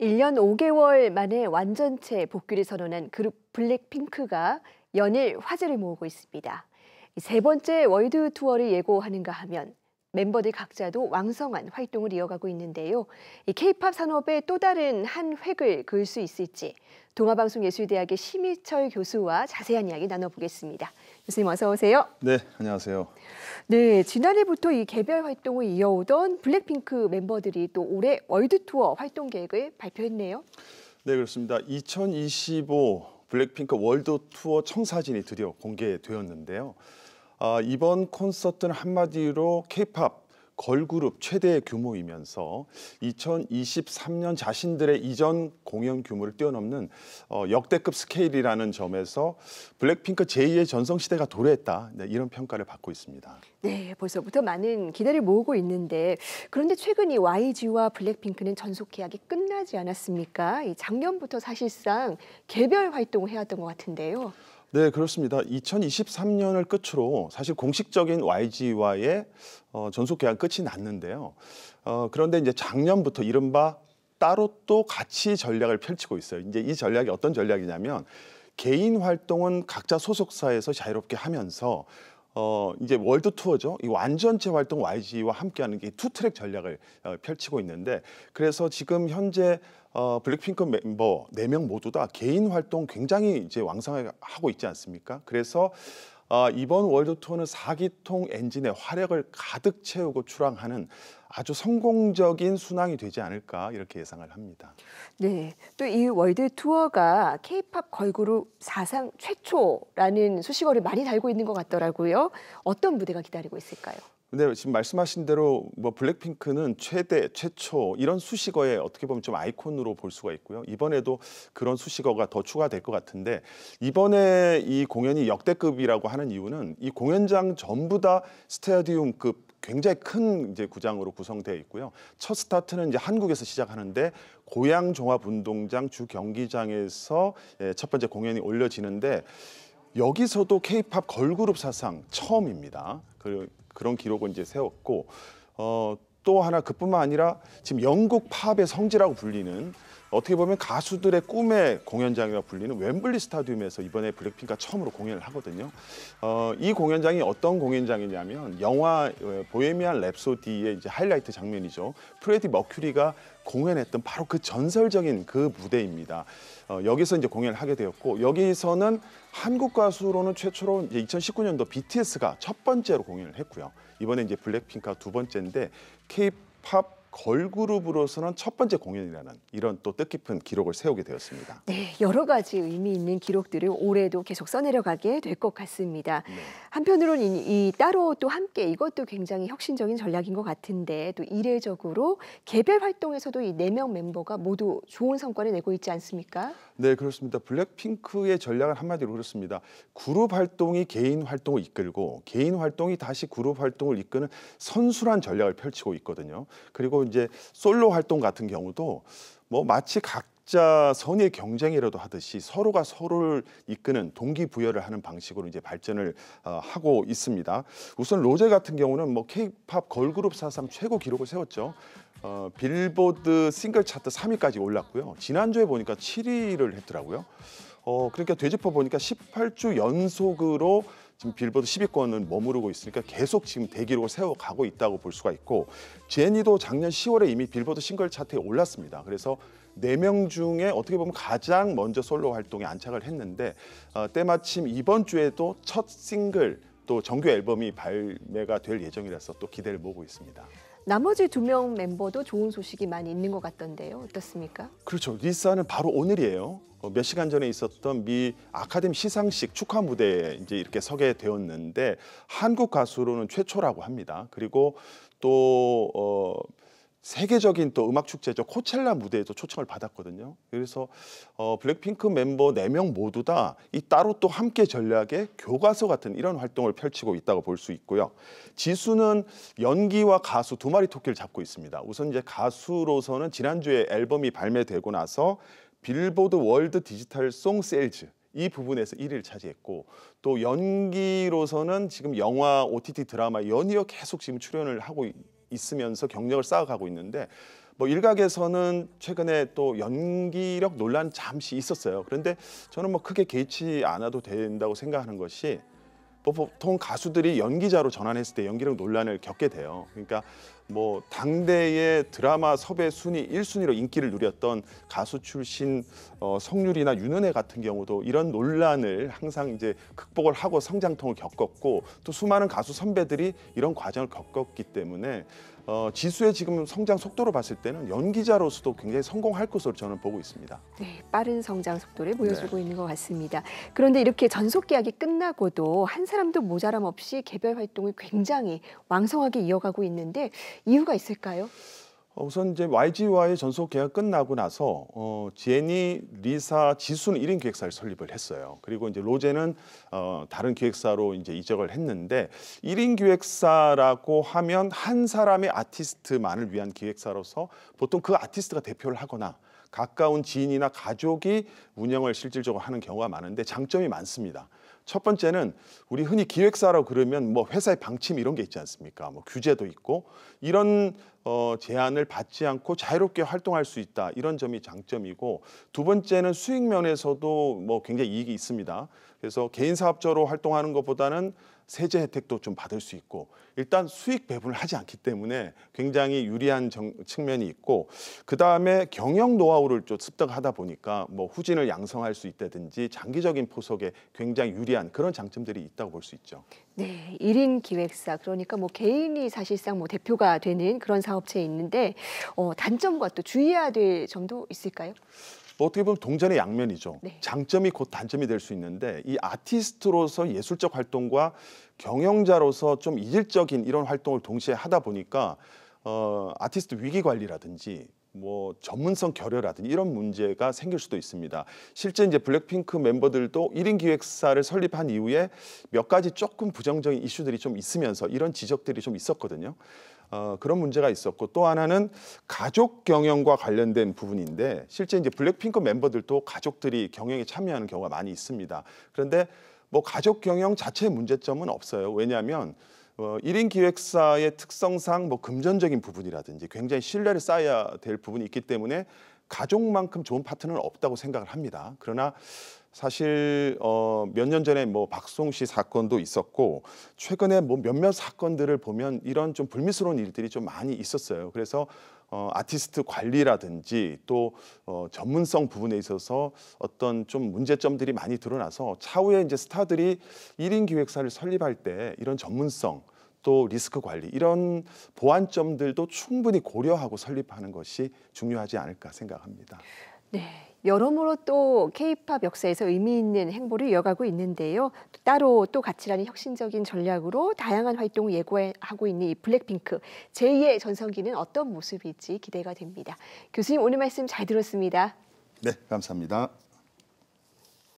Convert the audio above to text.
1년 5개월 만에 완전체 복귀를 선언한 그룹 블랙핑크가 연일 화제를 모으고 있습니다. 세 번째 월드 투어를 예고하는가 하면 멤버들 각자도 왕성한 활동을 이어가고 있는데요. 이 K-팝 산업의 또 다른 한 획을 그을 수 있을지 동아방송예술대학의 심희철 교수와 자세한 이야기 나눠보겠습니다. 교수님 어서 오세요. 네, 안녕하세요. 네, 지난해부터 이 개별 활동을 이어오던 블랙핑크 멤버들이 또 올해 월드 투어 활동 계획을 발표했네요. 네, 그렇습니다. 2025 블랙핑크 월드 투어 청사진이 드디어 공개되었는데요. 이번 콘서트는 한마디로 K-팝 걸그룹 최대 규모이면서 2023년 자신들의 이전 공연 규모를 뛰어넘는 역대급 스케일이라는 점에서 블랙핑크 제2의 전성시대가 도래했다. 네, 이런 평가를 받고 있습니다. 네, 벌써부터 많은 기대를 모으고 있는데 그런데 최근 이 YG와 블랙핑크는 전속 계약이 끝나지 않았습니까? 작년부터 사실상 개별 활동을 해왔던 것 같은데요. 네, 그렇습니다. 2023년을 끝으로 사실 공식적인 YG와의 전속 계약 끝이 났는데요. 그런데 이제 작년부터 이른바 따로 또 같이 전략을 펼치고 있어요. 이제 이 전략이 어떤 전략이냐면 개인 활동은 각자 소속사에서 자유롭게 하면서 이제 월드 투어죠. 이 완전체 활동 YG와 함께하는 게 투 트랙 전략을 펼치고 있는데 그래서 지금 현재 블랙핑크 멤버 4명 모두 다 개인 활동 굉장히 이제 왕성하게 하고 있지 않습니까? 그래서 이번 월드 투어는 4기통 엔진의 화력을 가득 채우고 출항하는 아주 성공적인 순항이 되지 않을까 이렇게 예상을 합니다. 네, 또 이 월드 투어가 K-팝 걸그룹 사상 최초라는 수식어를 많이 달고 있는 것 같더라고요. 어떤 무대가 기다리고 있을까요? 근데 지금 말씀하신 대로 뭐 블랙핑크는 최대, 최초 이런 수식어에 어떻게 보면 좀 아이콘으로 볼 수가 있고요. 이번에도 그런 수식어가 더 추가될 것 같은데 이번에 이 공연이 역대급이라고 하는 이유는 이 공연장 전부 다 스타디움급 굉장히 큰 이제 구장으로 구성되어 있고요. 첫 스타트는 이제 한국에서 시작하는데 고양 종합운동장 주 경기장에서 첫 번째 공연이 올려지는데 여기서도 K-팝 걸그룹 사상 처음입니다. 그런 기록을 이제 세웠고 또 하나 그뿐만 아니라 지금 영국 팝의 성지라고 불리는 어떻게 보면 가수들의 꿈의 공연장이라고 불리는 웸블리 스타디움에서 이번에 블랙핑크가 처음으로 공연을 하거든요. 이 공연장이 어떤 공연장이냐면 영화 보헤미안 랩소디의 이제 하이라이트 장면이죠. 프레디 머큐리가 공연했던 바로 그 전설적인 그 무대입니다. 여기서 이제 공연을 하게 되었고 여기서는 한국 가수로는 최초로 이제 2019년도 BTS가 첫 번째로 공연을 했고요. 이번에 이제 블랙핑크가 두 번째인데 K-팝 걸그룹으로서는 첫 번째 공연이라는 이런 또 뜻깊은 기록을 세우게 되었습니다. 네, 여러 가지 의미 있는 기록들을 올해도 계속 써내려가게 될 것 같습니다. 네. 한편으로는 이 따로 또 함께 이것도 굉장히 혁신적인 전략인 것 같은데 또 이례적으로 개별 활동에서도 이 4명 멤버가 모두 좋은 성과를 내고 있지 않습니까? 네, 그렇습니다. 블랙핑크의 전략은 한마디로 그렇습니다. 그룹 활동이 개인 활동을 이끌고 개인 활동이 다시 그룹 활동을 이끄는 선순환 전략을 펼치고 있거든요. 그리고 이제 솔로 활동 같은 경우도 뭐 마치 각자 선의의 경쟁이라도 하듯이 서로가 서로를 이끄는 동기부여를 하는 방식으로 이제 발전을 하고 있습니다. 우선 로제 같은 경우는 뭐 K-팝 걸그룹 사상 최고 기록을 세웠죠. 빌보드 싱글 차트 3위까지 올랐고요. 지난주에 보니까 7위를 했더라고요. 그러니까 되짚어 보니까 18주 연속으로 지금 빌보드 10위권은 머무르고 있으니까 계속 지금 대기록을 세워가고 있다고 볼 수가 있고 제니도 작년 10월에 이미 빌보드 싱글 차트에 올랐습니다. 그래서 4명 중에 어떻게 보면 가장 먼저 솔로 활동에 안착을 했는데 때마침 이번 주에도 첫 싱글 또 정규 앨범이 발매가 될 예정이라서 또 기대를 모으고 있습니다. 나머지 2명 멤버도 좋은 소식이 많이 있는 것 같던데요. 어떻습니까? 그렇죠. 리사는 바로 오늘이에요. 몇 시간 전에 있었던 미 아카데미 시상식 축하 무대에 이제 이렇게 서게 되었는데 한국 가수로는 최초라고 합니다. 그리고 또 세계적인 또 음악 축제죠. 코첼라 무대에도 초청을 받았거든요. 그래서 블랙핑크 멤버 4명 모두 다 이 따로 또 함께 전략의 교과서 같은 이런 활동을 펼치고 있다고 볼 수 있고요. 지수는 연기와 가수 두 마리 토끼를 잡고 있습니다. 우선 이제 가수로서는 지난주에 앨범이 발매되고 나서 빌보드 월드 디지털 송 세일즈 이 부분에서 1위를 차지했고 또 연기로서는 지금 영화 OTT 드라마 연이어 계속 지금 출연을 하고 있으면서 경력을 쌓아가고 있는데 뭐 일각에서는 최근에 또 연기력 논란 잠시 있었어요. 그런데 저는 뭐 크게 개의치 않아도 된다고 생각하는 것이 뭐 보통 가수들이 연기자로 전환했을 때 연기력 논란을 겪게 돼요. 그러니까 뭐 당대의 드라마 섭외 순위 1순위로 인기를 누렸던 가수 출신 성률이나 윤은혜 같은 경우도 이런 논란을 항상 이제 극복을 하고 성장통을 겪었고 또 수많은 가수 선배들이 이런 과정을 겪었기 때문에 지수의 지금 성장 속도로 봤을 때는 연기자로서도 굉장히 성공할 것으로 저는 보고 있습니다. 네, 빠른 성장 속도를 보여주고 있는 것 같습니다. 그런데 이렇게 전속 계약이 끝나고도 한 사람도 모자람 없이 개별 활동을 굉장히 왕성하게 이어가고 있는데 이유가 있을까요? 우선 이제 YG와의 전속 계약 끝나고 나서 제니, 리사, 지수는 1인 기획사를 설립을 했어요. 그리고 이제 로제는 다른 기획사로 이제 이적을 했는데 1인 기획사라고 하면 한 사람의 아티스트만을 위한 기획사로서 보통 그 아티스트가 대표를 하거나 가까운 지인이나 가족이 운영을 실질적으로 하는 경우가 많은데 장점이 많습니다. 첫 번째는 우리 흔히 기획사라고 그러면 뭐 회사의 방침 이런 게 있지 않습니까? 뭐 규제도 있고 이런 제한을 받지 않고 자유롭게 활동할 수 있다. 이런 점이 장점이고 두 번째는 수익 면에서도 뭐 굉장히 이익이 있습니다. 그래서 개인 사업자로 활동하는 것보다는 세제 혜택도 좀 받을 수 있고 일단 수익 배분을 하지 않기 때문에 굉장히 유리한 측면이 있고 그다음에 경영 노하우를 좀 습득하다 보니까 뭐 후진을 양성할 수 있다든지 장기적인 포석에 굉장히 유리한 그런 장점들이 있다고 볼 수 있죠. 네, 1인 기획사 그러니까 뭐 개인이 사실상 뭐 대표가 되는 그런 사업체에 있는데 단점과 또 주의해야 될 점도 있을까요? 뭐 어떻게 보면 동전의 양면이죠. 네. 장점이 곧 단점이 될 수 있는데 이 아티스트로서 예술적 활동과 경영자로서 좀 이질적인 이런 활동을 동시에 하다 보니까 아티스트 위기 관리라든지 뭐 전문성 결여라든지 이런 문제가 생길 수도 있습니다. 실제 이제 블랙핑크 멤버들도 1인 기획사를 설립한 이후에 몇 가지 조금 부정적인 이슈들이 좀 있으면서 이런 지적들이 좀 있었거든요. 그런 문제가 있었고 또 하나는 가족 경영과 관련된 부분인데 실제 이제 블랙핑크 멤버들도 가족들이 경영에 참여하는 경우가 많이 있습니다. 그런데 뭐 가족 경영 자체의 문제점은 없어요. 왜냐하면 1인 기획사의 특성상 뭐 금전적인 부분이라든지 굉장히 신뢰를 쌓아야 될 부분이 있기 때문에 가족만큼 좋은 파트너는 없다고 생각을 합니다. 그러나 사실 몇 년 전에 뭐 박송 씨 사건도 있었고 최근에 뭐 몇몇 사건들을 보면 이런 좀 불미스러운 일들이 좀 많이 있었어요. 그래서 아티스트 관리라든지 또 전문성 부분에 있어서 어떤 좀 문제점들이 많이 드러나서 차후에 이제 스타들이 1인 기획사를 설립할 때 이런 전문성 또 리스크 관리 이런 보완점들도 충분히 고려하고 설립하는 것이 중요하지 않을까 생각합니다. 네, 여러모로 또 K-팝 역사에서 의미 있는 행보를 이어가고 있는데요. 따로 또 같이라는 혁신적인 전략으로 다양한 활동을 예고하고 있는 이 블랙핑크 제2의 전성기는 어떤 모습일지 기대가 됩니다. 교수님 오늘 말씀 잘 들었습니다. 네, 감사합니다.